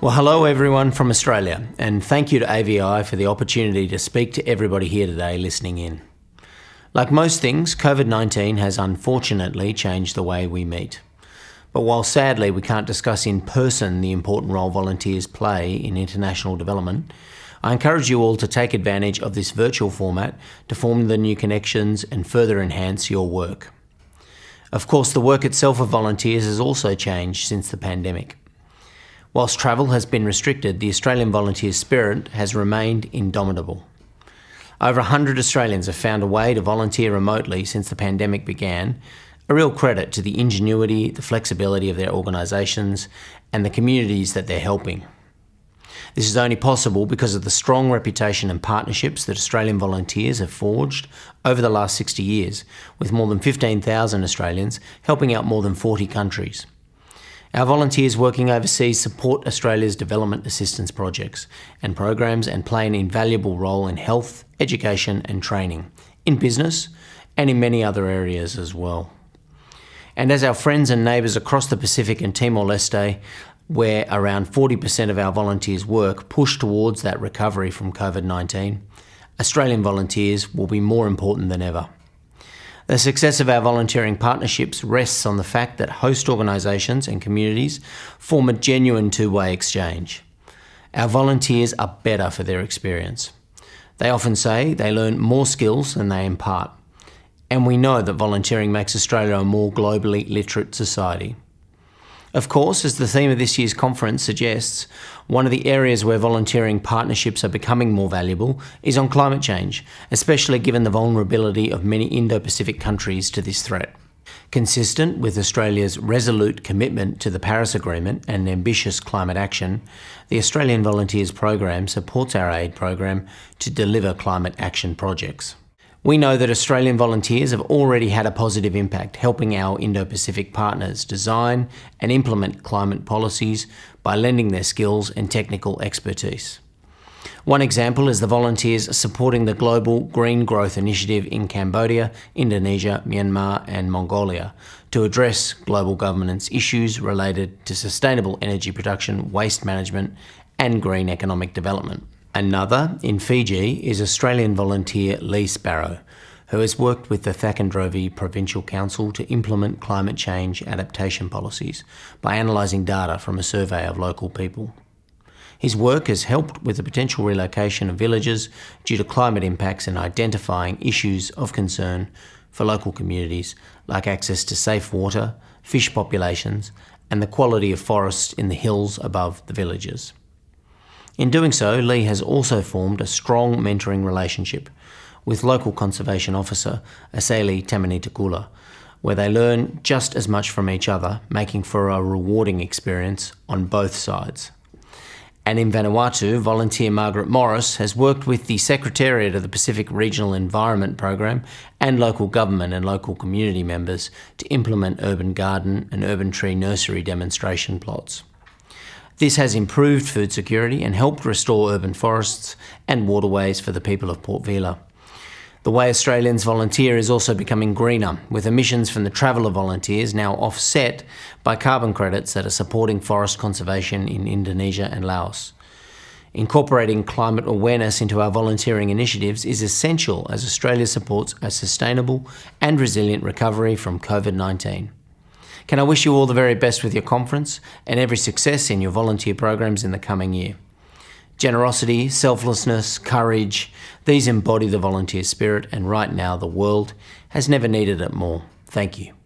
Well, hello everyone from Australia, and thank you to AVI for the opportunity to speak to everybody here today listening in. Like most things, COVID-19 has unfortunately changed the way we meet. But while sadly we can't discuss in person the important role volunteers play in international development, I encourage you all to take advantage of this virtual format to form the new connections and further enhance your work. Of course, the work itself of volunteers has also changed since the pandemic. Whilst travel has been restricted, the Australian volunteer spirit has remained indomitable. Over 100 Australians have found a way to volunteer remotely since the pandemic began, a real credit to the ingenuity, the flexibility of their organisations and the communities that they're helping. This is only possible because of the strong reputation and partnerships that Australian volunteers have forged over the last 60 years, with more than 15,000 Australians helping out more than 40 countries. Our volunteers working overseas support Australia's development assistance projects and programs and play an invaluable role in health, education and training, in business and in many other areas as well. And as our friends and neighbours across the Pacific and Timor-Leste, where around 40% of our volunteers work, push towards that recovery from COVID-19, Australian volunteers will be more important than ever. The success of our volunteering partnerships rests on the fact that host organisations and communities form a genuine two-way exchange. Our volunteers are better for their experience. They often say they learn more skills than they impart. And we know that volunteering makes Australia a more globally literate society. Of course, as the theme of this year's conference suggests, one of the areas where volunteering partnerships are becoming more valuable is on climate change, especially given the vulnerability of many Indo-Pacific countries to this threat. Consistent with Australia's resolute commitment to the Paris Agreement and ambitious climate action, the Australian Volunteers Program supports our aid program to deliver climate action projects. We know that Australian volunteers have already had a positive impact helping our Indo-Pacific partners design and implement climate policies by lending their skills and technical expertise. One example is the volunteers supporting the Global Green Growth Initiative in Cambodia, Indonesia, Myanmar and Mongolia to address global governance issues related to sustainable energy production, waste management and green economic development. Another, in Fiji, is Australian volunteer Lee Sparrow, who has worked with the Thakandrovi Provincial Council to implement climate change adaptation policies by analysing data from a survey of local people. His work has helped with the potential relocation of villages due to climate impacts and identifying issues of concern for local communities like access to safe water, fish populations and the quality of forests in the hills above the villages. In doing so, Lee has also formed a strong mentoring relationship with local conservation officer Aseli Tamanitakula, where they learn just as much from each other, making for a rewarding experience on both sides. And in Vanuatu, volunteer Margaret Morris has worked with the Secretariat of the Pacific Regional Environment Program and local government and local community members to implement urban garden and urban tree nursery demonstration plots. This has improved food security and helped restore urban forests and waterways for the people of Port Vila. The way Australians volunteer is also becoming greener, with emissions from the travel of volunteers now offset by carbon credits that are supporting forest conservation in Indonesia and Laos. Incorporating climate awareness into our volunteering initiatives is essential as Australia supports a sustainable and resilient recovery from COVID-19. Can I wish you all the very best with your conference and every success in your volunteer programs in the coming year. Generosity, selflessness, courage, these embody the volunteer spirit, and right now the world has never needed it more. Thank you.